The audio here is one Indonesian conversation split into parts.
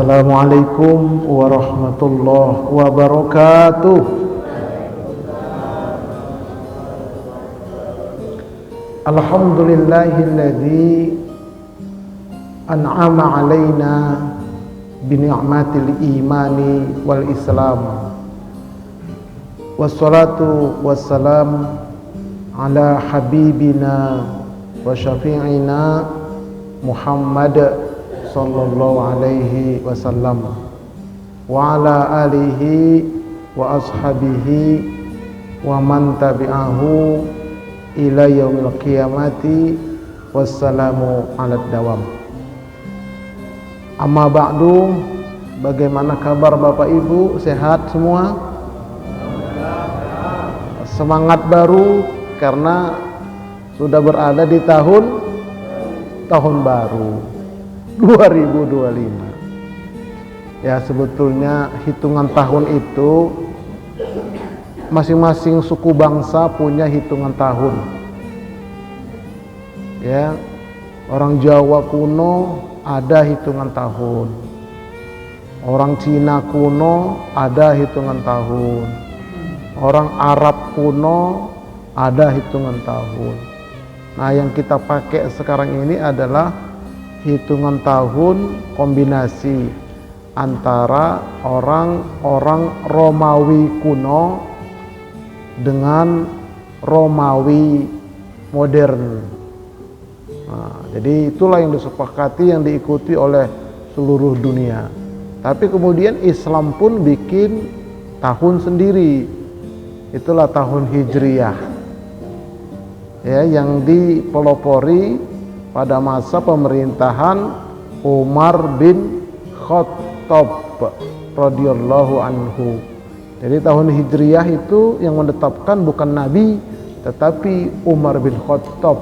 Assalamualaikum warahmatullahi wabarakatuh. Alhamdulillahilladzi an'ama alaina bini'matil imani wal islam. Wassalatu wassalam ala habibina wa syafi'ina Muhammad sallallahu alaihi wasallam wa ala alihi wa ashabihi wa man tabi'ahu ila yaumil qiyamati wassalamu ala dawam. Amma ba'du, bagaimana kabar Bapak Ibu? Sehat semua? Semangat baru karena sudah berada di tahun baru 2025. Ya, sebetulnya hitungan tahun itu masing-masing suku bangsa punya hitungan tahun. Ya, orang Jawa kuno ada hitungan tahun. Orang Cina kuno ada hitungan tahun. Orang Arab kuno ada hitungan tahun. Nah, yang kita pakai sekarang ini adalah hitungan tahun kombinasi antara orang Romawi kuno dengan Romawi modern. Nah, jadi itulah yang disepakati, yang diikuti oleh seluruh dunia. Tapi kemudian Islam pun bikin tahun sendiri. Itulah tahun Hijriyah. Ya, yang dipelopori pada masa pemerintahan Umar bin Khattab radhiyallahu anhu. Jadi tahun Hijriyah itu yang menetapkan bukan Nabi tetapi Umar bin Khattab.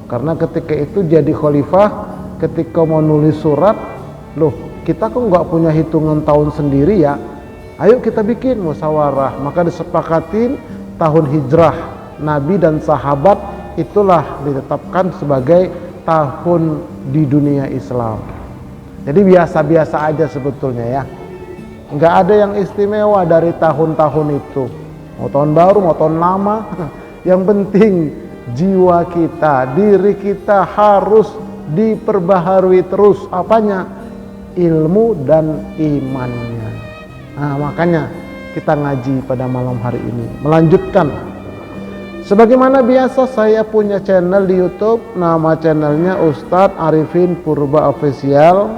Karena ketika itu jadi khalifah, ketika mau nulis surat, loh kita kok nggak punya hitungan tahun sendiri ya? Ayo kita bikin musyawarah. Maka disepakatin tahun hijrah Nabi dan sahabat itulah ditetapkan sebagai tahun di dunia Islam. Jadi biasa-biasa aja sebetulnya ya. Nggak ada yang istimewa dari tahun-tahun itu. Mau tahun baru, mau tahun lama. Yang penting jiwa kita, diri kita harus diperbaharui terus. Apanya? Ilmu dan imannya. Nah, makanya kita ngaji pada malam hari ini. Melanjutkan. Sebagaimana biasa saya punya channel di YouTube, nama channelnya Ustadz Arifin Purba Official.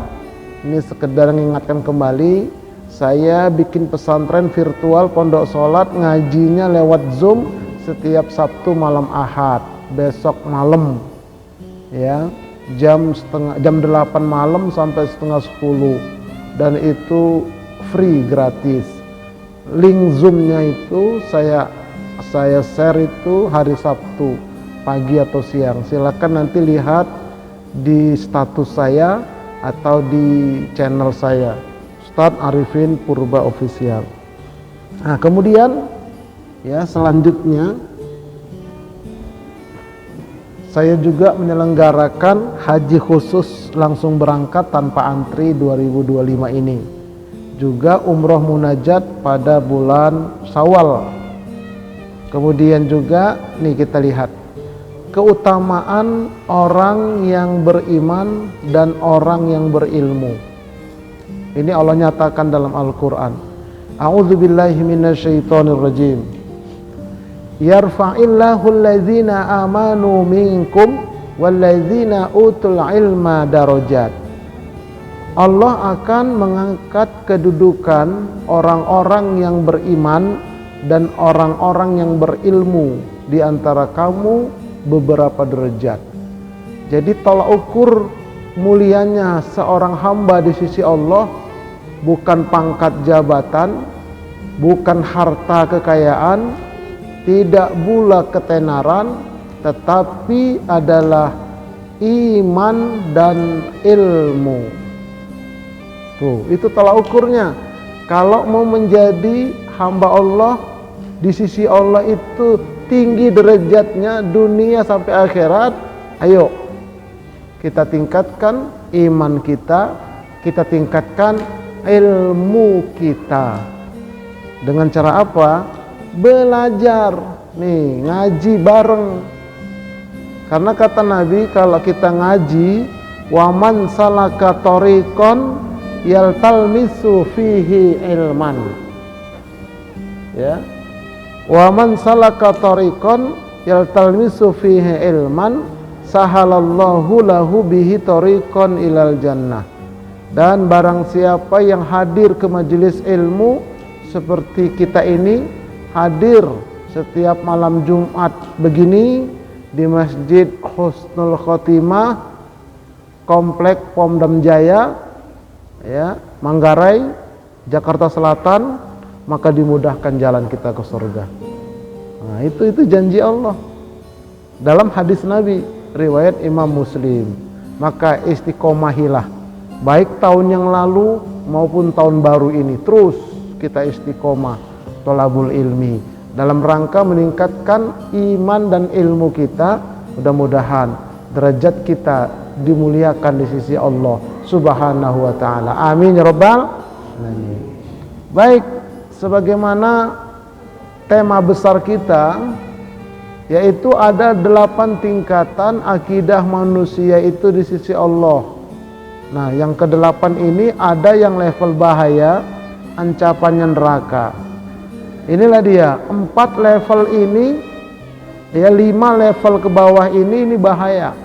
Ini sekedar mengingatkan kembali, saya bikin pesantren virtual pondok sholat, ngajinya lewat Zoom setiap Sabtu malam Ahad. Besok malam, ya jam 8 malam sampai setengah 10, dan itu free, gratis. Link Zoomnya itu saya share itu hari Sabtu pagi atau siang. Silakan nanti lihat di status saya atau di channel saya Ustadz Arifin Purba Official. Nah, kemudian ya selanjutnya saya juga menyelenggarakan haji khusus langsung berangkat tanpa antri 2025 ini. Juga umroh munajat pada bulan Syawal. Kemudian juga nih kita lihat keutamaan orang yang beriman dan orang yang berilmu. Ini Allah nyatakan dalam Al-Quran. A'udzubillahi minasyaitonirrajim. Yarfa'illahu alladzina amanu minkum walladzina utul ilma darajat. Allah akan mengangkat kedudukan orang-orang yang beriman dan orang-orang yang berilmu di antara kamu beberapa derajat. Jadi tolak ukur mulianya seorang hamba di sisi Allah bukan pangkat jabatan, bukan harta kekayaan, tidak pula ketenaran, tetapi adalah iman dan ilmu. Tuh, itu tolak ukurnya. Kalau mau menjadi hamba Allah di sisi Allah itu tinggi derajatnya dunia sampai akhirat, ayo kita tingkatkan iman kita tingkatkan ilmu kita. Dengan cara apa? Belajar. Nih, ngaji bareng. Karena kata Nabi, kalau kita ngaji, waman salaka tariqan yaltalmisu fihi ilman. Ya. Waman salaka tariqan yaltalmisu fihi ilman sahalallahu lahu bihi tariqan ilal jannah. Dan barang siapa yang hadir ke majelis ilmu seperti kita ini, hadir setiap malam Jumat begini di Masjid Husnul Khotimah, Komplek Pondam Jaya, ya, Manggarai, Jakarta Selatan, maka dimudahkan jalan kita ke surga. Nah, itu janji Allah. Dalam hadis Nabi, riwayat Imam Muslim. Maka istiqomahilah, baik tahun yang lalu maupun tahun baru ini, terus kita istiqomah thalabul ilmi dalam rangka meningkatkan iman dan ilmu kita. Mudah-mudahan derajat kita dimuliakan di sisi Allah Subhanahu wa taala. Amin ya rabbal alamin. Baik, sebagaimana tema besar kita, yaitu ada 8 tingkatan akidah manusia itu di sisi Allah. Nah, yang ke-8 ini ada yang level bahaya, ancapannya neraka. Inilah dia, 4 level ini, ya 5 level ke bawah ini bahaya.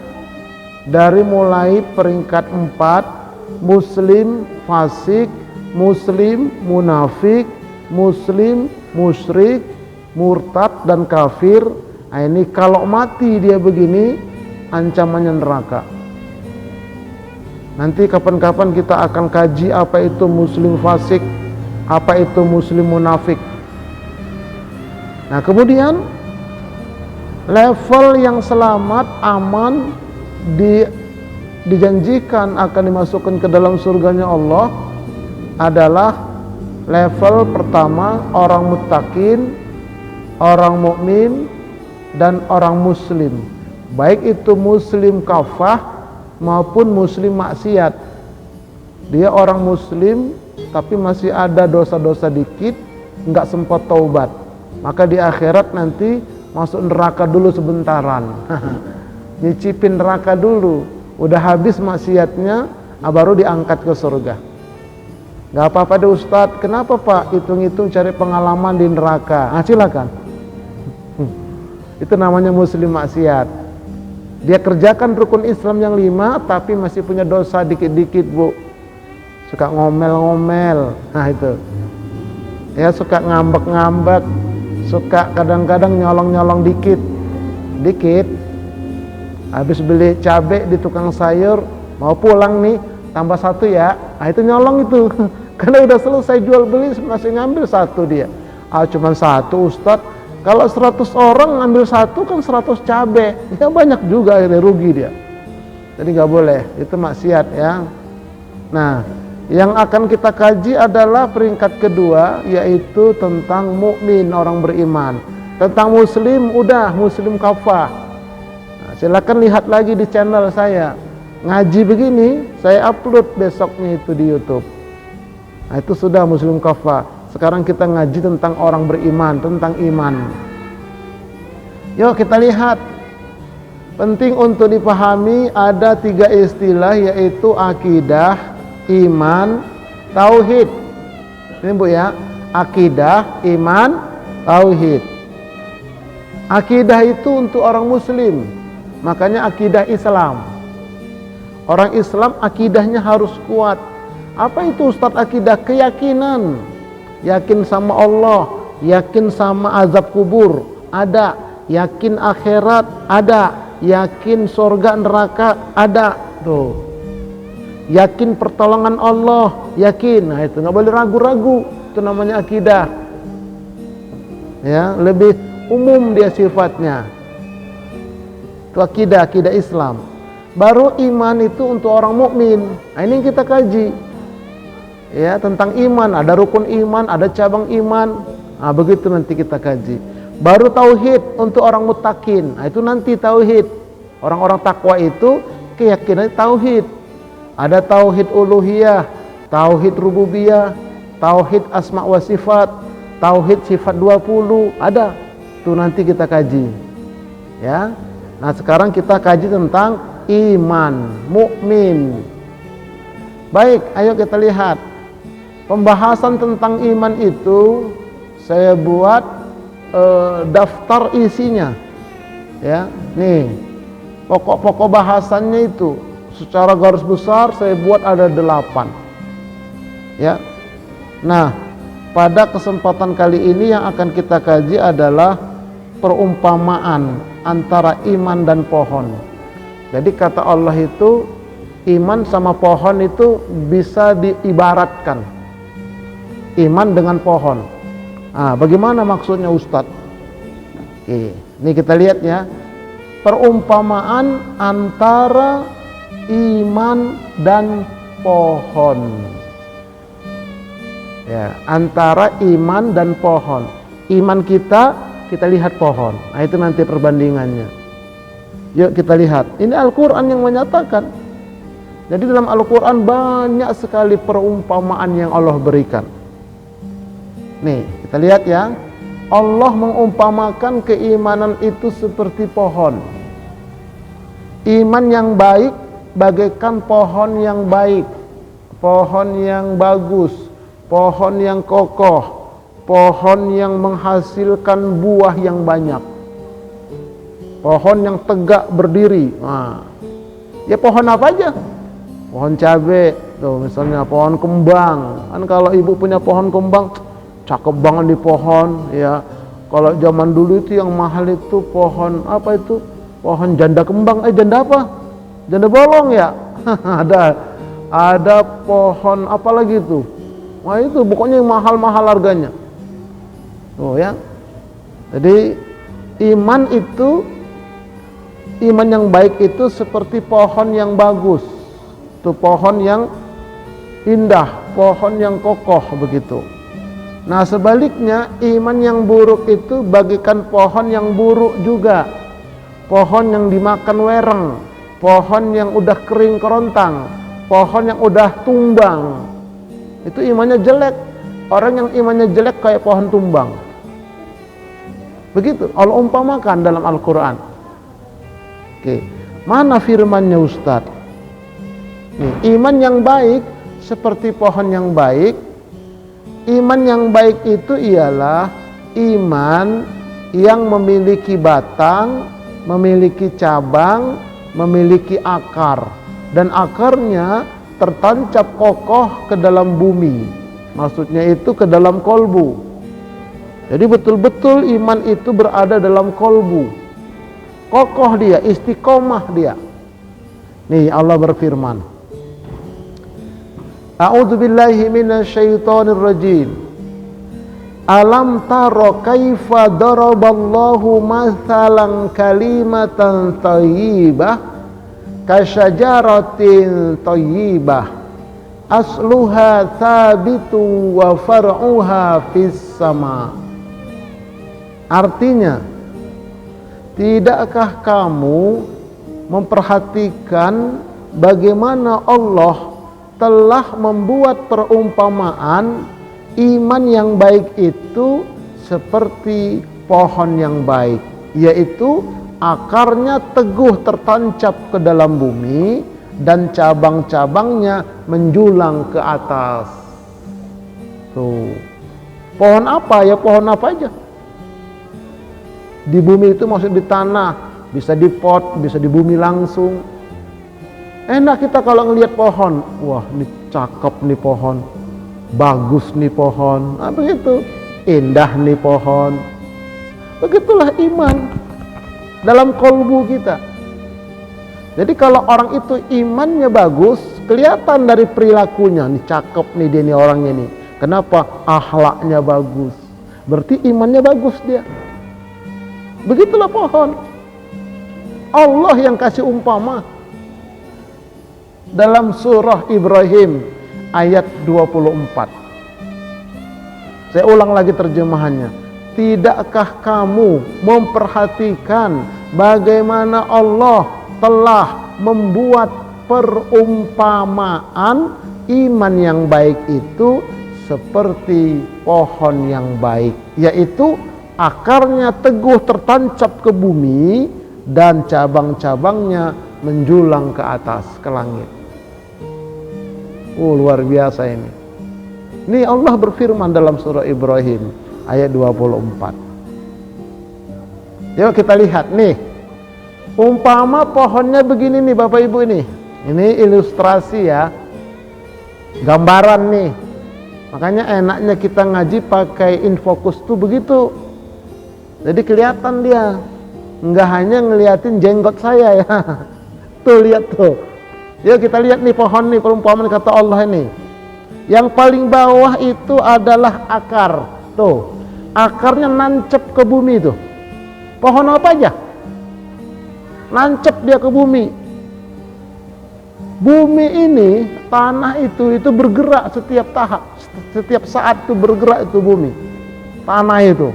Dari mulai peringkat 4, muslim fasik, muslim munafik, muslim musyrik, murtad dan kafir. Nah, ini kalau mati dia begini, ancamannya neraka. Nanti kapan-kapan kita akan kaji apa itu muslim fasik, apa itu muslim munafik. Nah, kemudian level yang selamat, aman, dijanjikan akan dimasukkan ke dalam surganya Allah adalah level pertama, orang muttaqin, orang mukmin, dan orang muslim. Baik itu muslim kafah maupun muslim maksiat. Dia orang muslim tapi masih ada dosa-dosa dikit, nggak sempat taubat. Maka di akhirat nanti masuk neraka dulu sebentaran. Nyicipin neraka dulu, udah habis maksiatnya, baru diangkat ke surga. Gak apa-apa deh Ustadz, kenapa Pak? Hitung-hitung cari pengalaman di neraka. Silakan. Itu namanya muslim maksiat. Dia kerjakan rukun Islam yang 5, tapi masih punya dosa dikit-dikit, Bu. Suka ngomel-ngomel. Nah itu. Ya, suka ngambek-ngambek, suka kadang-kadang nyolong-nyolong dikit. Habis beli cabai di tukang sayur, mau pulang nih, tambah 1 ya. Nah itu nyolong itu. Karena udah selesai jual beli masih ngambil 1 dia. Cuman 1 Ustadz. Kalau 100 orang ngambil 1 kan 100 cabai. Ya banyak juga, rugi dia. Jadi nggak boleh, itu maksiat ya. Nah, yang akan kita kaji adalah peringkat kedua, yaitu tentang mukmin, orang beriman. Tentang muslim, udah muslim kafah. Nah, silakan lihat lagi di channel saya. Ngaji begini, saya upload besoknya itu di YouTube. Nah, itu sudah muslim kafah. Sekarang kita ngaji tentang orang beriman, tentang iman. Yuk kita lihat. Penting untuk dipahami ada 3 istilah, yaitu akidah, iman, tauhid. Ini Bu ya, akidah, iman, tauhid. Akidah itu untuk orang muslim, makanya akidah Islam. Orang Islam akidahnya harus kuat. Apa itu Ustadz akidah? Keyakinan. Yakin sama Allah, yakin sama azab kubur, ada. Yakin akhirat, ada. Yakin surga neraka, ada. Tuh. Yakin pertolongan Allah, yakin. Nah itu nggak boleh ragu-ragu. Itu namanya akidah. Ya, lebih umum dia sifatnya. Itu akidah Islam. Baru iman itu untuk orang mukmin. Nah ini yang kita kaji. Ya, tentang iman, ada rukun iman, ada cabang iman. Nah, begitu nanti kita kaji. Baru tauhid untuk orang muttaqin. Nah, itu nanti tauhid. Orang-orang takwa itu keyakinan tauhid. Ada tauhid uluhiyah, tauhid rububiyah, tauhid asma wa sifat, tauhid sifat 20, ada. Tuh nanti kita kaji. Ya. Nah, sekarang kita kaji tentang iman, mukmin. Baik, ayo kita lihat. Pembahasan tentang iman itu saya buat daftar isinya. Ya, nih. Pokok-pokok bahasannya itu secara garis besar saya buat ada 8. Ya. Nah, pada kesempatan kali ini yang akan kita kaji adalah perumpamaan antara iman dan pohon. Jadi kata Allah itu iman sama pohon itu bisa diibaratkan. Iman dengan pohon. Nah, bagaimana maksudnya Ustadz? Oke, ini kita lihat ya. Perumpamaan antara iman dan pohon. Ya, antara iman dan pohon. Iman kita lihat pohon. Nah, itu nanti perbandingannya. Yuk kita lihat. Ini Al-Quran yang menyatakan. Jadi dalam Al-Quran banyak sekali perumpamaan yang Allah berikan. Nih, kita lihat ya. Allah mengumpamakan keimanan itu seperti pohon. Iman yang baik bagaikan pohon yang baik, pohon yang bagus, pohon yang kokoh, pohon yang menghasilkan buah yang banyak, pohon yang tegak berdiri. Nah, ya pohon apa aja? Pohon cabai, tuh misalnya pohon kembang. Kan kalau ibu punya pohon kembang, cakep banget di pohon, ya. Kalau zaman dulu itu yang mahal itu pohon apa itu? Pohon janda kembang, janda apa? Janda bolong ya. ada pohon apa lagi itu? Wah itu pokoknya yang mahal-mahal harganya. Tuh ya. Jadi iman yang baik itu seperti pohon yang bagus. Itu pohon yang indah, pohon yang kokoh begitu. Nah sebaliknya iman yang buruk itu bagikan pohon yang buruk juga. Pohon yang dimakan wereng, pohon yang udah kering kerontang, pohon yang udah tumbang. Itu imannya jelek. Orang yang imannya jelek kayak pohon tumbang. Begitu Allah umpamakan dalam Al-Quran. Oke, mana firmannya Ustaz? Nih, iman yang baik seperti pohon yang baik. Iman yang baik itu ialah iman yang memiliki batang, memiliki cabang, memiliki akar, dan akarnya tertancap kokoh ke dalam bumi. Maksudnya itu ke dalam kolbu. Jadi betul-betul iman itu berada dalam kolbu. Kokoh dia, istiqomah dia. Nih Allah berfirman, A'udzubillahi minasyaitonir rajim. Alam taro kaifa daraballahu mathalan kalimatan thayyibah kasyajaratin thayyibah asluha thabitun wa far'uha fis sama. Artinya, tidakkah kamu memperhatikan bagaimana Allah telah membuat perumpamaan iman yang baik itu seperti pohon yang baik, yaitu akarnya teguh tertancap ke dalam bumi dan cabang-cabangnya menjulang ke atas. Tuh. Pohon apa ya? Pohon apa aja? Di bumi itu maksud di tanah, bisa di pot, bisa di bumi langsung. Enak kita kalau ngelihat pohon, wah ini cakep nih pohon, bagus nih pohon, nah begitu, indah nih pohon. Begitulah iman dalam kolbu kita. Jadi kalau orang itu imannya bagus, kelihatan dari perilakunya, nih cakep nih dia nih orangnya nih. Kenapa? Akhlaknya bagus, berarti imannya bagus dia. Begitulah pohon. Allah yang kasih umpama dalam surah Ibrahim ayat 24. Saya ulang lagi terjemahannya. Tidakkah kamu memperhatikan bagaimana Allah telah membuat perumpamaan iman yang baik itu seperti pohon yang baik, yaitu akarnya teguh tertancap ke bumi dan cabang-cabangnya menjulang ke atas, ke langit. Luar biasa ini. Ini Allah berfirman dalam surah Ibrahim ayat 24. Yuk kita lihat nih. Umpama pohonnya begini nih Bapak Ibu ini. Ini ilustrasi ya. Gambaran nih. Makanya enaknya kita ngaji pakai infocus tuh begitu. Jadi kelihatan dia. Enggak hanya ngeliatin jenggot saya ya. Tuh lihat tuh. Yuk kita lihat nih pohon nih, perumpamaan kata Allah ini. Yang paling bawah itu adalah akar. Tuh. Akarnya nancep ke bumi tuh. Pohon apa aja? Nancep dia ke bumi. Bumi ini, tanah itu bergerak setiap tahap, setiap saat itu bergerak itu bumi. Tanah itu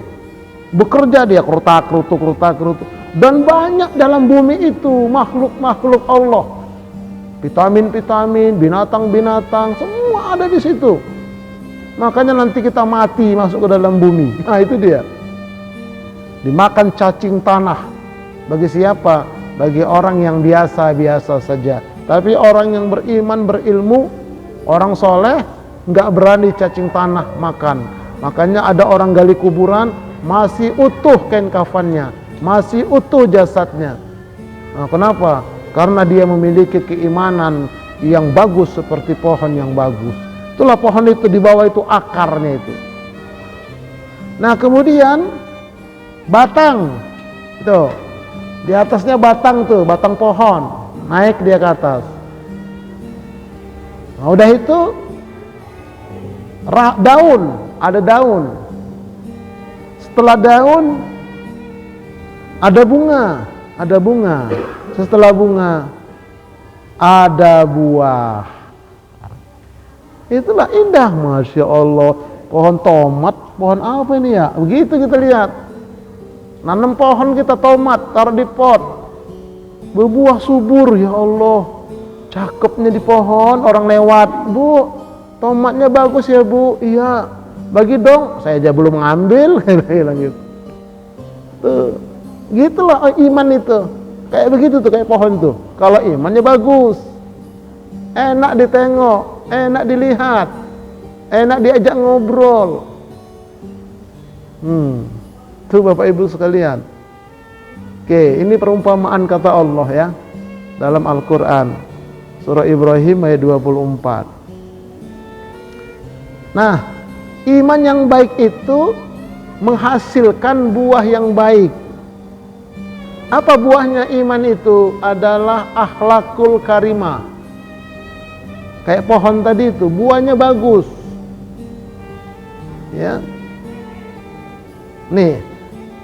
bekerja dia kerutak-kerutuk. Dan banyak dalam bumi itu makhluk-makhluk Allah. Vitamin-vitamin, binatang-binatang, semua ada di situ. Makanya nanti kita mati masuk ke dalam bumi. Nah itu dia. Dimakan cacing tanah. Bagi siapa? Bagi orang yang biasa-biasa saja. Tapi orang yang beriman, berilmu, orang soleh, nggak berani cacing tanah makan. Makanya ada orang gali kuburan, masih utuh kain kafannya, masih utuh jasadnya. Nah, kenapa? Karena dia memiliki keimanan yang bagus seperti pohon yang bagus. Itulah pohon itu, di bawah itu akarnya itu. Nah kemudian batang, tuh di atasnya batang tuh, batang pohon, naik dia ke atas. Nah udah itu daun, ada daun. Setelah daun ada bunga. Setelah bunga ada buah. Itulah indah, Masya Allah. Pohon tomat, pohon apa ini ya? Begitu kita lihat. Nanam pohon kita tomat, taruh di pot, berbuah subur, ya Allah. Cakepnya di pohon, orang lewat, Bu, tomatnya bagus ya Bu. Iya, bagi dong. Saya aja belum ngambil. Gitu. Tuh, gitulah iman itu. Kayak begitu tuh, kayak pohon tuh. Kalau imannya bagus, enak ditengok, enak dilihat, enak diajak ngobrol. Tuh Bapak Ibu sekalian. Oke, ini perumpamaan kata Allah ya dalam Al-Quran, surah Ibrahim ayat 24. Nah, iman yang baik itu menghasilkan buah yang baik. Apa buahnya iman itu? Adalah akhlakul karimah. Kayak pohon tadi itu, buahnya bagus. Ya. Nih,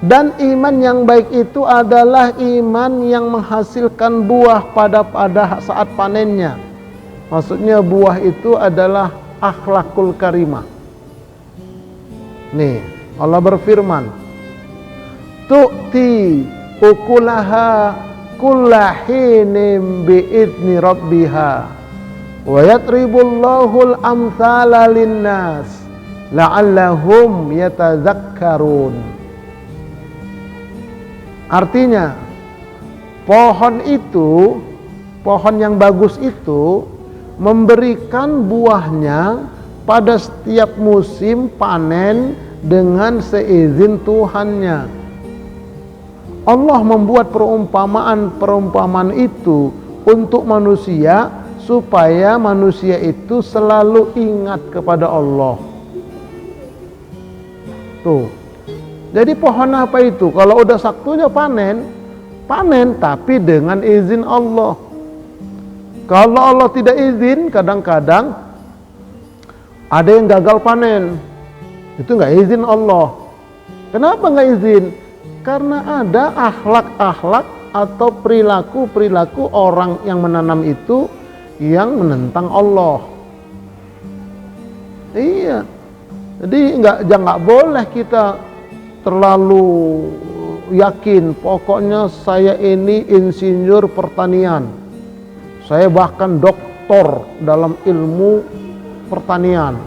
dan iman yang baik itu adalah iman yang menghasilkan buah pada saat panennya. Maksudnya buah itu adalah akhlakul karimah. Nih, Allah berfirman, tu'ti ukulaha kullahinin bi'idni rabbiha wa yatribullahul amthala linnas la'allahum yatazakkarun. Artinya pohon itu, pohon yang bagus itu memberikan buahnya pada setiap musim panen dengan seizin Tuhannya. Allah membuat perumpamaan itu untuk manusia supaya manusia itu selalu ingat kepada Allah. Tuh. Jadi pohon apa itu? Kalau udah waktunya panen tapi dengan izin Allah. Kalau Allah tidak izin, kadang-kadang ada yang gagal panen. Itu nggak izin Allah. Kenapa nggak izin? Karena ada akhlak-akhlak atau perilaku-perilaku orang yang menanam itu yang menentang Allah. Iya. Jadi nggak boleh kita terlalu yakin. Pokoknya saya ini insinyur pertanian. Saya bahkan doktor doktor dalam ilmu pertanian.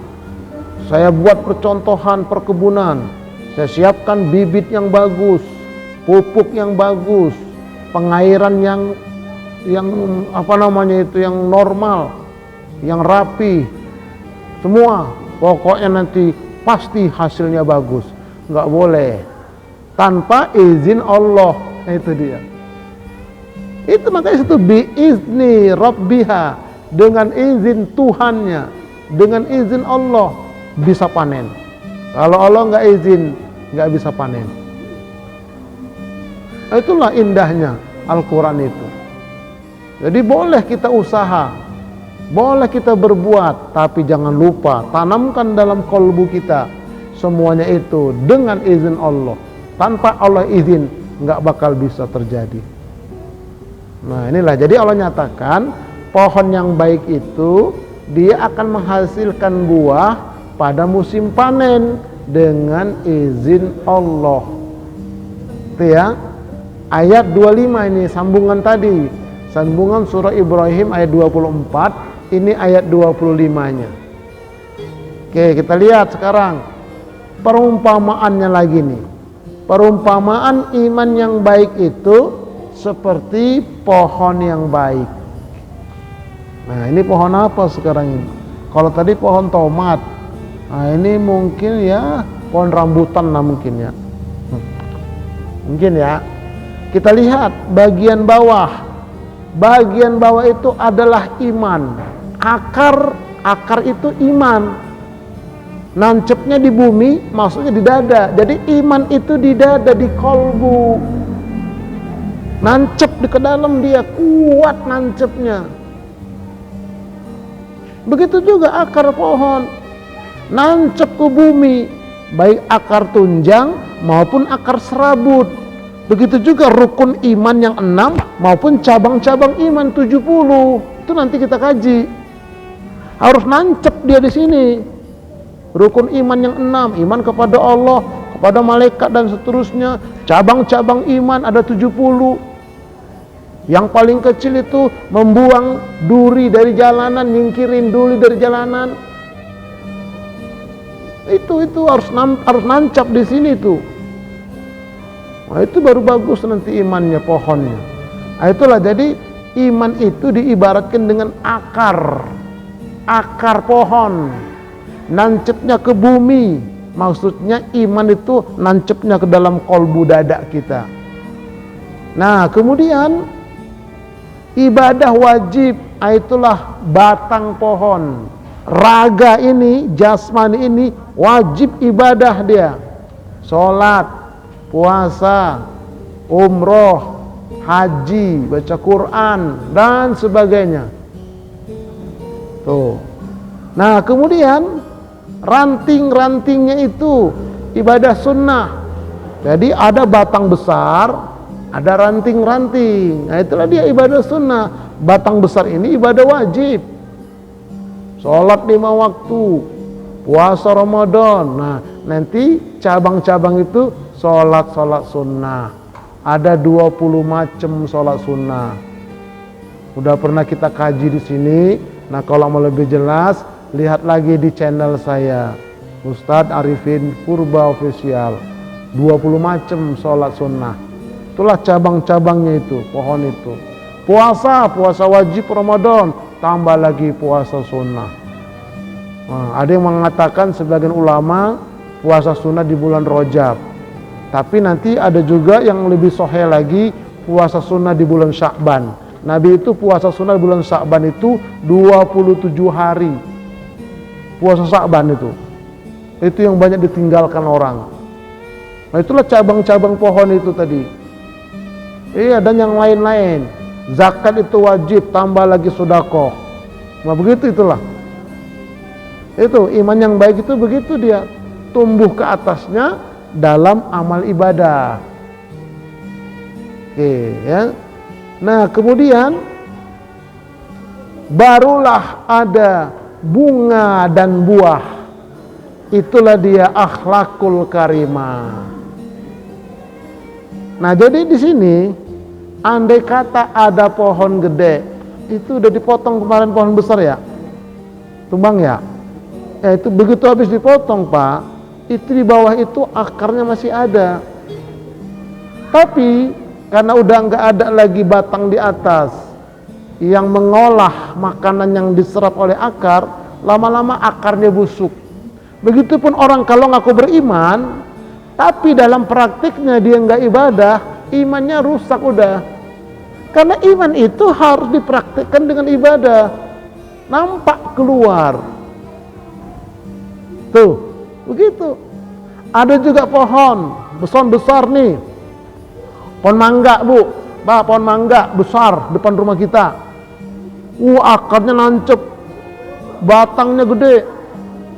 Saya buat percontohan perkebunan. Saya siapkan bibit yang bagus, pupuk yang bagus, pengairan yang yang normal, yang rapi. Semua pokoknya nanti pasti hasilnya bagus. Nggak boleh tanpa izin Allah. Nah, itu dia. Itu makanya itu biizni rabbiha, dengan izin Tuhannya, dengan izin Allah bisa panen. Kalau Allah nggak izin, nggak bisa panen. Itulah indahnya Al-Quran itu. Jadi boleh kita usaha, boleh kita berbuat, tapi jangan lupa tanamkan dalam kalbu kita semuanya itu dengan izin Allah. Tanpa Allah izin nggak bakal bisa terjadi. Nah inilah, jadi Allah nyatakan pohon yang baik itu dia akan menghasilkan buah pada musim panen dengan izin Allah. Itu ya. Ayat 25 ini sambungan tadi, sambungan surah Ibrahim ayat 24, ini ayat 25-nya. Oke, kita lihat sekarang perumpamaannya lagi nih. Perumpamaan iman yang baik itu seperti pohon yang baik. Nah, ini pohon apa sekarang ini? Kalau tadi pohon tomat, nah ini mungkin ya pohon rambutan lah mungkin ya. Mungkin ya. Kita lihat bagian bawah. Bagian bawah itu adalah iman. Akar itu iman. Nancepnya di bumi, maksudnya di dada. Jadi iman itu di dada, di kolbu. Nancep di ke dalam dia, kuat nancepnya. Begitu juga akar pohon. Nancep ke bumi, baik akar tunjang maupun akar serabut. Begitu juga rukun iman yang 6 maupun cabang-cabang iman 70. Itu nanti kita kaji. Harus nancep dia di sini. Rukun iman yang 6, iman kepada Allah, kepada malaikat dan seterusnya. Cabang-cabang iman ada 70. Yang paling kecil itu membuang duri dari jalanan, nyingkirin duri dari jalanan. Itu harus nancap di sini tuh. Nah, itu baru bagus nanti imannya, pohonnya. Nah, itulah, jadi iman itu diibaratkan dengan akar pohon, nancepnya ke bumi. Maksudnya iman itu nancepnya ke dalam kolbu dada kita. Nah kemudian ibadah wajib, itulah batang pohon. Raga ini, jasmani ini wajib ibadah dia. Sholat, puasa, umroh, haji, baca Quran dan sebagainya. Tuh. Nah, kemudian ranting-rantingnya itu ibadah sunnah. Jadi ada batang besar, ada ranting-ranting. Nah, itulah dia ibadah sunnah. Batang besar ini ibadah wajib. Sholat 5 waktu, puasa Ramadan. Nah, nanti cabang-cabang itu sholat sunnah. Ada 20 macam sholat sunnah. Udah pernah kita kaji di sini. Nah, kalau mau lebih jelas, lihat lagi di channel saya, Ustadz Arifin Purba Official. 20 macam sholat sunnah. Itulah cabang-cabangnya itu, pohon itu. Puasa wajib Ramadan, tambah lagi puasa sunnah. Nah, ada yang mengatakan sebagian ulama puasa sunnah di bulan Rajab. Tapi nanti ada juga yang lebih sahih lagi, puasa sunnah di bulan Sya'ban. Nabi itu puasa sunnah di bulan Sya'ban itu 27 hari. Puasa Sya'ban itu yang banyak ditinggalkan orang. Nah, itulah cabang-cabang pohon itu tadi. Iya, dan yang lain-lain. Zakat itu wajib, tambah lagi sedekah. Nah, begitu itulah. Itu iman yang baik itu begitu dia tumbuh ke atasnya dalam amal ibadah. Oke, ya. Nah, kemudian barulah ada bunga dan buah. Itulah dia akhlakul karimah. Nah, jadi di sini andai kata ada pohon gede, itu udah dipotong kemarin pohon besar ya, tumbang ya. Itu begitu habis dipotong Pak, itu di bawah itu akarnya masih ada. Tapi karena udah nggak ada lagi batang di atas yang mengolah makanan yang diserap oleh akar, lama-lama akarnya busuk. Begitupun orang kalau ngaku beriman, tapi dalam praktiknya dia nggak ibadah, imannya rusak udah. Karena iman itu harus dipraktikkan dengan ibadah. Nampak keluar. Tuh, begitu. Ada juga pohon besar nih. Pohon mangga, Bu. Pohon mangga besar depan rumah kita. Akarnya nancep. Batangnya gede.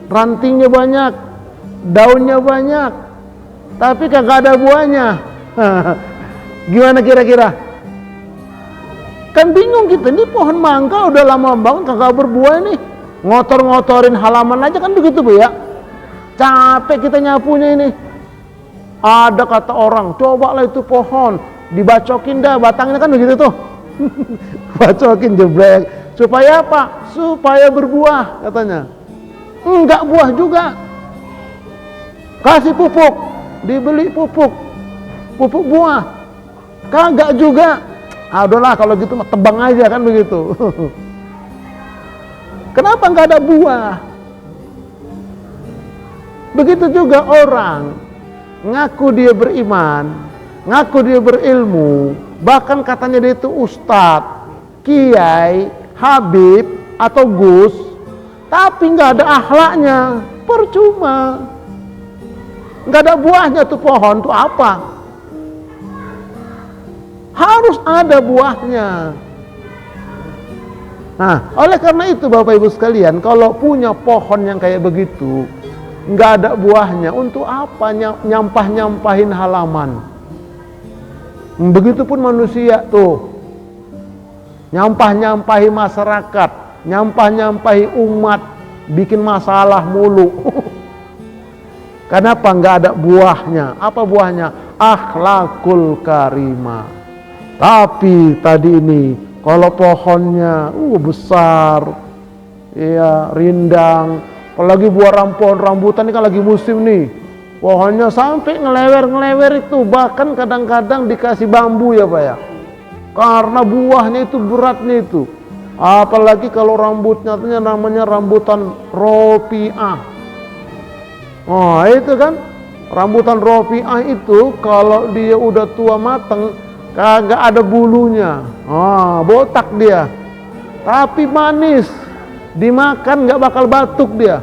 Rantingnya banyak. Daunnya banyak. Tapi kagak ada buahnya. Gimana kira-kira? Kan bingung kita, ini pohon mangga udah lama banget kagak berbuah nih. Ngotor-ngotorin halaman aja kan begitu Bu ya. Capek kita nyapunya ini. Ada kata orang, cobalah itu pohon, dibacokin dah batangnya kan begitu tuh. Bacokin jeblek. Supaya apa? Supaya berbuah katanya. Enggak buah juga. Kasih pupuk, dibeli pupuk buah. Kagak juga. Udahlah kalau gitu tebang aja kan begitu. Kenapa nggak ada buah? Begitu juga orang ngaku dia beriman, ngaku dia berilmu, bahkan katanya dia itu ustadz, kiai, habib atau gus, tapi nggak ada akhlaknya, percuma. Nggak ada buahnya tuh pohon tuh apa? Harus ada buahnya. Nah, oleh karena itu Bapak Ibu sekalian, kalau punya pohon yang kayak begitu, nggak ada buahnya, untuk apa nyampah-nyampahin halaman? Begitupun manusia tuh, nyampah-nyampahi masyarakat, nyampah-nyampahi umat, bikin masalah mulu. Kenapa nggak ada buahnya? Apa buahnya? Akhlakul karimah. Tapi tadi ini kalau pohonnya besar, ya rindang, apalagi buah rambutan ini kan lagi musim nih, pohonnya sampai ngelewer itu, bahkan kadang-kadang dikasih bambu ya Pak ya, karena buahnya itu beratnya itu. Apalagi kalau rambutnya namanya rambutan ropiah. Oh itu kan rambutan ropiah itu kalau dia udah tua mateng, kagak ada bulunya, botak dia, tapi manis, dimakan nggak bakal batuk dia,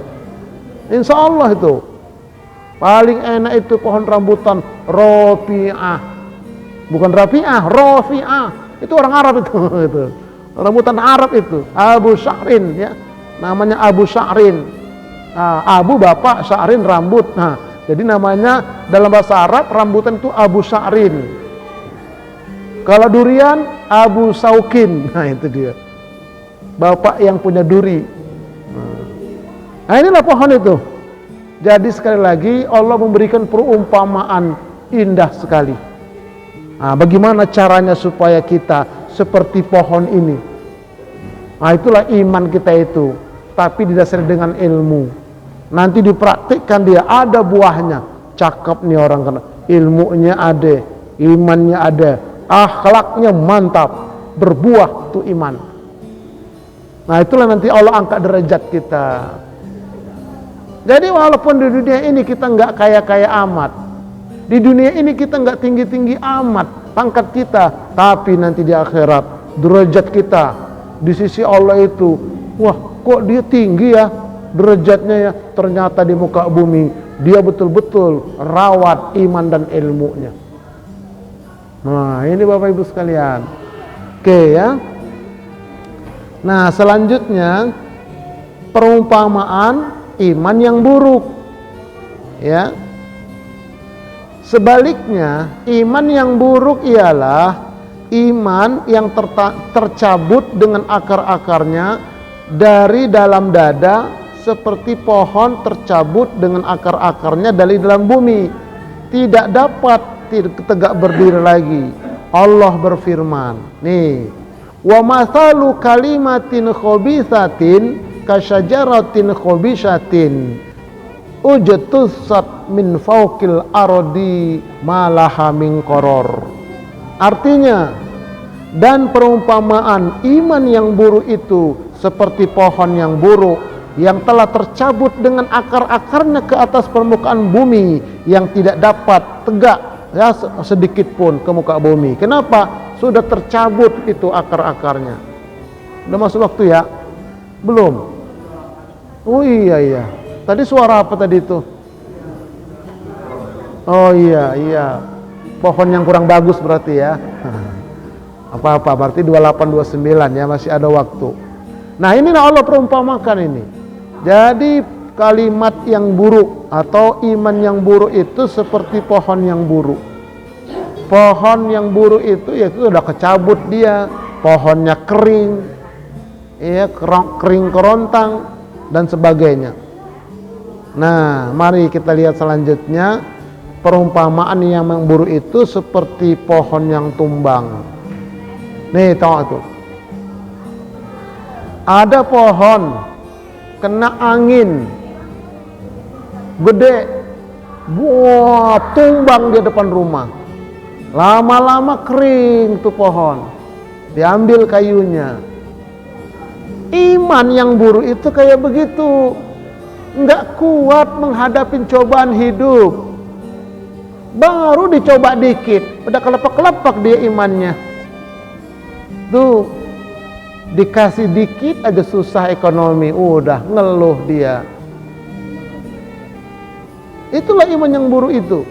insya Allah itu. Paling enak itu pohon rambutan rofi'ah, bukan rafi'ah, rofi'ah, itu orang Arab itu, itu rambutan Arab itu, Abu Sya'rin ya, namanya Abu Sya'rin. Abu bapak, Sya'rin rambut, jadi namanya dalam bahasa Arab rambutan itu Abu Sya'rin. Kalau durian, Abu Saukin. Nah itu dia, bapak yang punya duri. Nah inilah pohon itu. Jadi sekali lagi Allah memberikan perumpamaan indah sekali. Nah bagaimana caranya supaya kita seperti pohon ini? Nah itulah iman kita itu. Tapi didasari dengan ilmu. Nanti dipraktikkan dia, ada buahnya. Cakep nih orang, karena ilmunya ada, imannya ada, akhlaknya mantap, berbuah tuh iman. Nah itulah nanti Allah angkat derajat kita. Jadi walaupun di dunia ini kita nggak kaya-kaya amat, di dunia ini kita nggak tinggi-tinggi amat pangkat kita, tapi nanti di akhirat derajat kita di sisi Allah itu, wah kok dia tinggi ya derajatnya ya, ternyata di muka bumi dia betul-betul rawat iman dan ilmunya. Nah ini Bapak Ibu sekalian. Oke ya. Nah selanjutnya perumpamaan iman yang buruk ya. Sebaliknya iman yang buruk ialah iman yang tercabut dengan akar-akarnya dari dalam dada, seperti pohon tercabut dengan akar-akarnya dari dalam bumi, tidak dapat tegak berdiri lagi. Allah berfirman, nih Wa mathalu kalimatin khabithatin kasyajaratin khabisatin ujtussat min fawqil ardi malaha min qaror. Artinya, dan perumpamaan iman yang buruk itu seperti pohon yang buruk yang telah tercabut dengan akar-akarnya ke atas permukaan bumi yang tidak dapat tegak ya sedikit pun ke muka bumi. Kenapa? Sudah tercabut itu akar-akarnya. Udah masuk waktu ya? Belum? Oh iya. Tadi suara apa tadi itu? Oh iya. Pohon yang kurang bagus berarti ya. Apa-apa, berarti 2829 ya, masih ada waktu. Nah, inilah Allah perumpamakan ini. Jadi kalimat yang buruk atau iman yang buruk itu seperti pohon yang buruk. Pohon yang buruk itu ya itu sudah kecabut dia, pohonnya kering, ya kering kerontang dan sebagainya. Nah, mari kita lihat selanjutnya. Perumpamaan yang buruk itu seperti pohon yang tumbang. Nih, tahu tuh. Ada pohon kena angin gede, wah, tumbang di depan rumah. Lama-lama kering tuh pohon, diambil kayunya. Iman yang buruk itu kayak begitu, nggak kuat menghadapi cobaan hidup. Baru dicoba dikit, udah kelepak-kelepak dia imannya. Tuh, dikasih dikit aja susah ekonomi, udah ngeluh dia. Itulah iman yang buruk itu.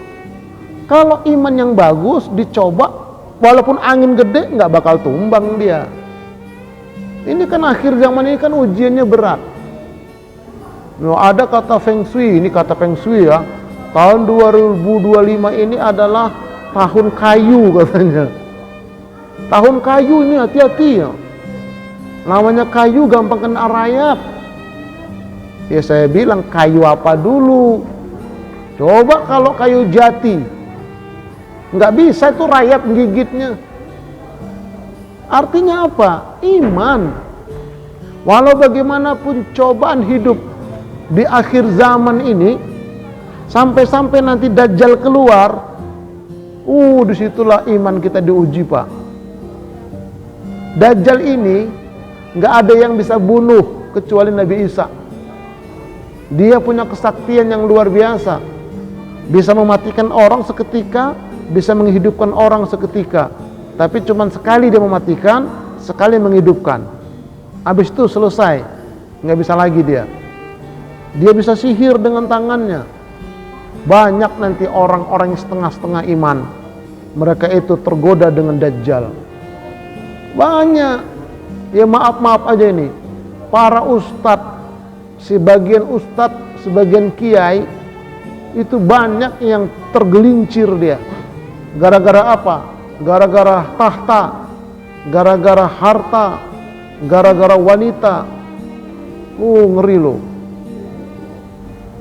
Kalau iman yang bagus dicoba, walaupun angin gede nggak bakal tumbang dia. Ini kan akhir zaman ini kan ujiannya berat. Nah, ada kata Feng Shui, ini kata Feng Shui ya. Tahun 2025 ini adalah tahun kayu katanya. Tahun kayu ini hati-hati ya. Namanya kayu gampang kena rayap. Ya saya bilang kayu apa dulu? Coba kalau kayu jati, nggak bisa itu rayap gigitnya. Artinya apa? Iman. Walau bagaimanapun cobaan hidup di akhir zaman ini, sampai-sampai nanti Dajjal keluar, disitulah iman kita diuji, Pak. Dajjal ini nggak ada yang bisa bunuh kecuali Nabi Isa. Dia punya kesaktian yang luar biasa, bisa mematikan orang seketika, bisa menghidupkan orang seketika. Tapi cuma sekali dia mematikan, sekali menghidupkan. Habis itu selesai, nggak bisa lagi dia. Dia bisa sihir dengan tangannya. Banyak nanti orang-orang yang setengah-setengah iman, mereka itu tergoda dengan Dajjal. Banyak. Ya maaf aja ini, para ustadz, sebagian kiai itu banyak yang tergelincir dia. Gara-gara apa? Gara-gara tahta, gara-gara harta, gara-gara wanita. Ngeri loh.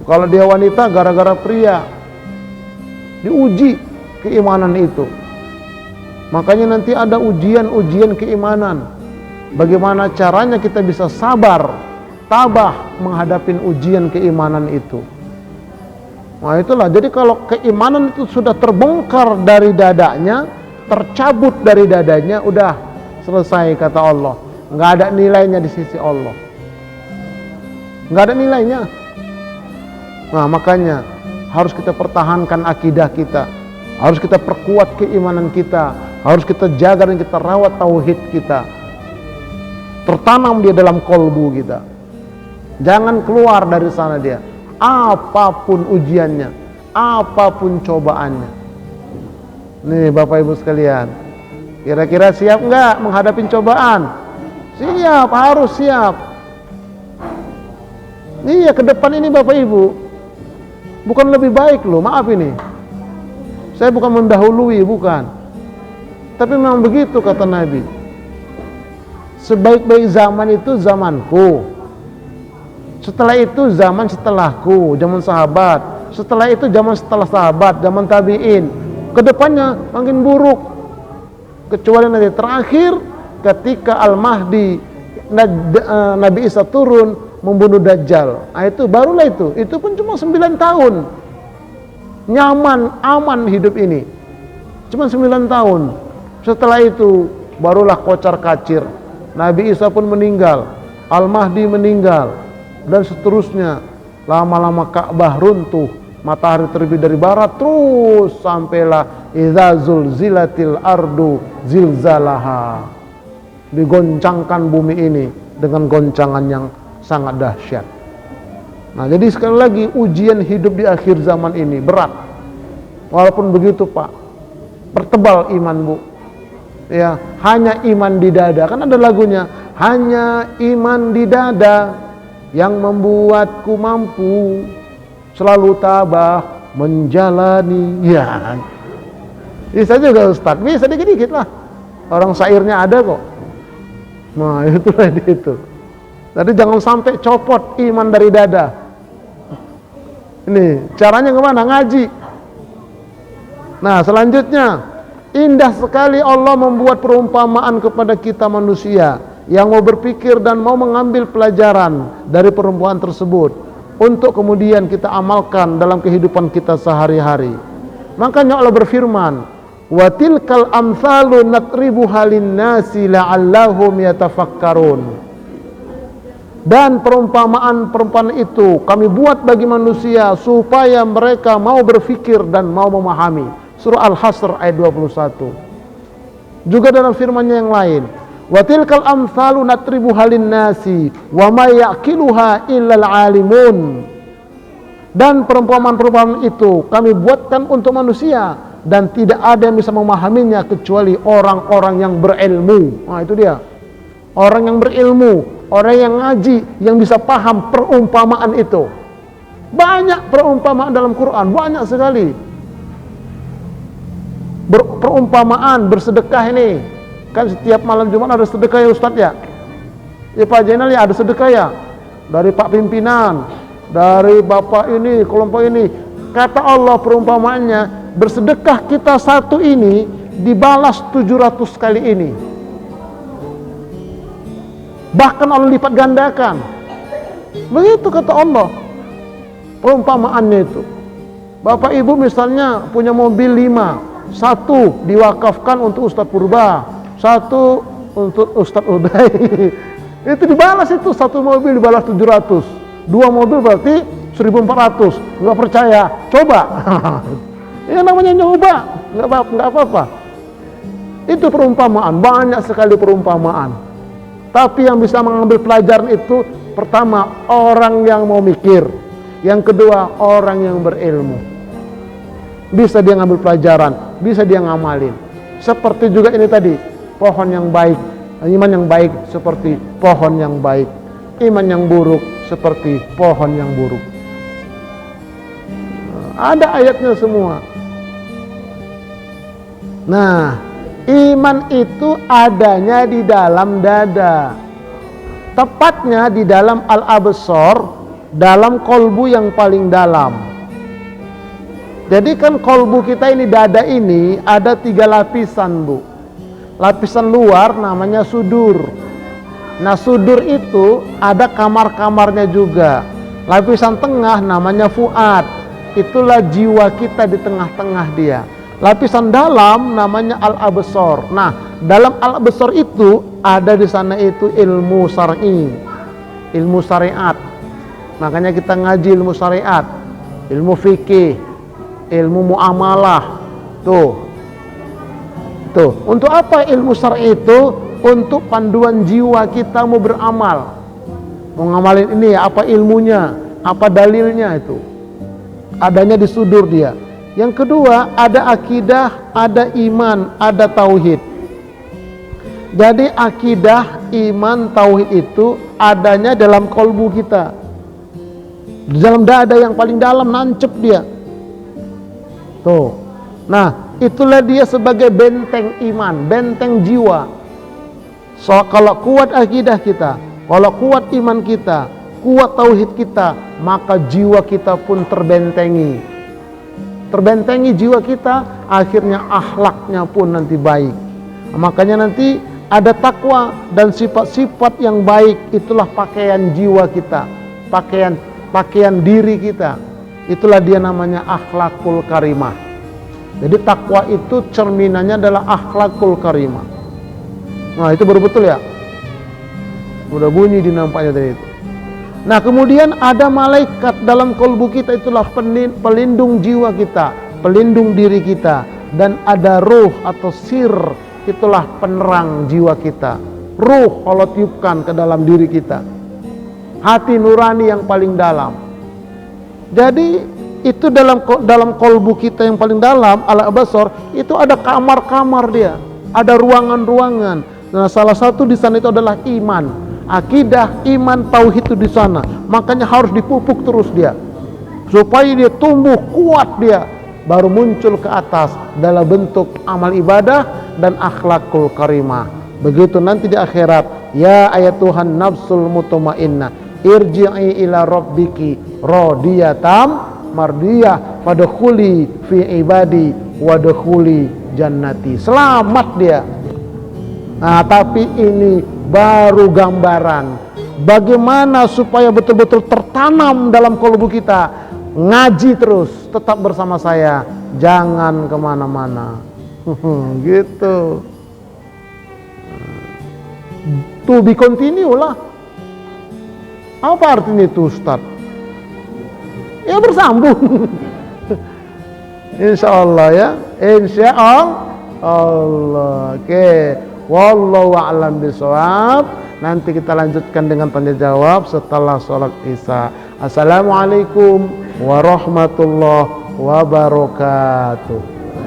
Kalau dia wanita, gara-gara pria. Diuji keimanan itu. Makanya nanti ada ujian-ujian keimanan. Bagaimana caranya kita bisa sabar, tabah menghadapi ujian keimanan itu. Nah itulah, jadi kalau keimanan itu sudah terbongkar dari dadanya, tercabut dari dadanya, udah selesai kata Allah. Nggak ada nilainya di sisi Allah. Nggak ada nilainya. Nah makanya harus kita pertahankan akidah kita, harus kita perkuat keimanan kita, harus kita jaga dan kita rawat tauhid kita, tertanam dia dalam kolbu kita. Jangan keluar dari sana dia, apapun ujiannya, apapun cobaannya. Nih Bapak Ibu sekalian, kira-kira siap nggak menghadapi cobaan? Siap, harus siap. Iya, ke depan ini Bapak Ibu bukan lebih baik loh, maaf ini. Saya bukan mendahului, bukan. Tapi memang begitu kata Nabi. Sebaik-baik zaman itu zamanku. Setelah itu zaman setelahku, zaman sahabat. Setelah itu zaman setelah sahabat, zaman tabi'in. Kedepannya makin buruk. Kecuali nanti terakhir ketika Al-Mahdi Nabi Isa turun membunuh Dajjal. Nah, itu barulah itu pun cuma 9 tahun. Nyaman, aman hidup ini. Cuma 9 tahun. Setelah itu barulah kocar kacir. Nabi Isa pun meninggal, Al-Mahdi meninggal, dan seterusnya. Lama-lama Ka'bah runtuh, matahari terbit dari barat, terus sampailah idza zulzilatil ardu zilzalaha. Digoncangkan bumi ini dengan goncangan yang sangat dahsyat. Nah, jadi sekali lagi ujian hidup di akhir zaman ini berat. Walaupun begitu, Pak, pertebal iman, Bu. Ya, hanya iman di dada. Kan ada lagunya, hanya iman di dada yang membuatku mampu selalu tabah menjalani. Ya, bisa juga Ustaz, bisa dikit-dikit lah. Orang syairnya ada kok. Nah, itulah itu. Jadi jangan sampai copot iman dari dada. Ini caranya kemana? Ngaji. Nah, selanjutnya, indah sekali Allah membuat perumpamaan kepada kita manusia yang mau berpikir dan mau mengambil pelajaran dari perumpamaan tersebut untuk kemudian kita amalkan dalam kehidupan kita sehari-hari. Makanya Allah berfirman, wa tilkal amsalu natribuha linnasi la'allahum yatafakkarun. Dan perumpamaan-perumpamaan itu kami buat bagi manusia supaya mereka mau berfikir dan mau memahami. Surah Al-Hasr ayat 21. Juga dalam firman-Nya yang lain, wa tilkal amsalu natribuha linnasi wa may yaqiluha illal alimun. Dan perumpamaan-perumpamaan itu kami buatkan untuk manusia dan tidak ada yang bisa memahaminya kecuali orang-orang yang berilmu. Nah, itu dia. Orang yang berilmu, orang yang ngaji, yang bisa paham perumpamaan itu. Banyak perumpamaan dalam Quran, banyak sekali. Perumpamaan bersedekah ini, kan setiap malam Jumat ada sedekah ya Ustaz ya. Ya Pak Jenal ya ada sedekah ya. Dari Pak Pimpinan, dari Bapak ini, kelompok ini. Kata Allah perumpamaannya, bersedekah kita satu ini dibalas 700 kali ini. Bahkan Allah lipat gandakan. Begitu kata Allah perumpamaannya itu. Bapak Ibu misalnya punya mobil 5, 1 diwakafkan untuk Ustadz Purba, 1 untuk Ustadz Uday. Itu dibalas, itu 1 mobil dibalas 700, 2 mobil berarti 1400. Nggak percaya, coba. Ya namanya nyoba, nggak apa-apa. Itu perumpamaan, banyak sekali perumpamaan. Tapi yang bisa mengambil pelajaran itu, pertama orang yang mau mikir, yang kedua orang yang berilmu. Bisa dia ngambil pelajaran, bisa dia ngamalin. Seperti juga ini tadi, pohon yang baik, iman yang baik seperti pohon yang baik, iman yang buruk seperti pohon yang buruk. Ada ayatnya semua. Nah, iman itu adanya di dalam dada, tepatnya di dalam al-absar, dalam kolbu yang paling dalam. Jadi kan kolbu kita ini, dada ini ada 3 lapisan, Bu. Lapisan luar namanya sudur. Nah, sudur itu ada kamar-kamarnya juga. Lapisan tengah namanya fuad. Itulah jiwa kita di tengah-tengah dia. Lapisan dalam namanya al-absar. Nah, dalam al-absar itu ada di sana itu ilmu syar'i, ilmu syariat. Makanya kita ngaji ilmu syariat, ilmu fikih, ilmu muamalah. Tuh. Untuk apa ilmu syar'i itu? Untuk panduan jiwa kita mau beramal. Mau ngamalin ini apa ilmunya, apa dalilnya itu. Adanya di sudur dia. Yang kedua, ada akidah, ada iman, ada tauhid. Jadi akidah, iman, tauhid itu adanya dalam kolbu kita. Di dalam dada yang paling dalam, nancep dia. Tuh. Nah, itulah dia sebagai benteng iman, benteng jiwa. So, kalau kuat akidah kita, kalau kuat iman kita, kuat tauhid kita, maka jiwa kita pun terbentengi. Terbentengi jiwa kita, akhirnya akhlaknya pun nanti baik. Makanya nanti ada takwa dan sifat-sifat yang baik, itulah pakaian jiwa kita, pakaian diri kita. Itulah dia namanya akhlakul karimah. Jadi takwa itu cerminannya adalah akhlakul karimah. Nah, itu baru betul ya. Udah bunyi di nampaknya tadi itu. Nah, kemudian ada malaikat dalam kolbu kita, itulah pelindung jiwa kita, pelindung diri kita. Dan ada ruh atau sir, itulah penerang jiwa kita. Ruh Allah tiupkan ke dalam diri kita, hati nurani yang paling dalam. Jadi itu dalam kolbu kita yang paling dalam, al-basar, itu ada kamar-kamar dia, ada ruangan-ruangan. Nah, salah satu di sana itu adalah iman, akidah, iman, tauhid itu di sana. Makanya harus dipupuk terus dia, supaya dia tumbuh kuat dia, baru muncul ke atas dalam bentuk amal ibadah dan akhlakul karimah. Begitu nanti di akhirat, ya ayatuhan nafsul mutmainnah, irji'i ila rabbiki radiyatam mardiyah fadkhuli fi ibadi wadkhuli jannati. Selamat dia. Nah, tapi ini baru gambaran bagaimana supaya betul-betul tertanam dalam kolbu kita. Ngaji terus, tetap bersama saya, jangan kemana-mana. Gitu. To be continue lah. Apa artinya itu, Ustaz? Ya bersambung. Insya Allah ya, insya Allah. Oke, wallahu a'lam bishawab. Nanti kita lanjutkan dengan tanya jawab setelah sholat isya. Assalamualaikum warahmatullahi wabarakatuh.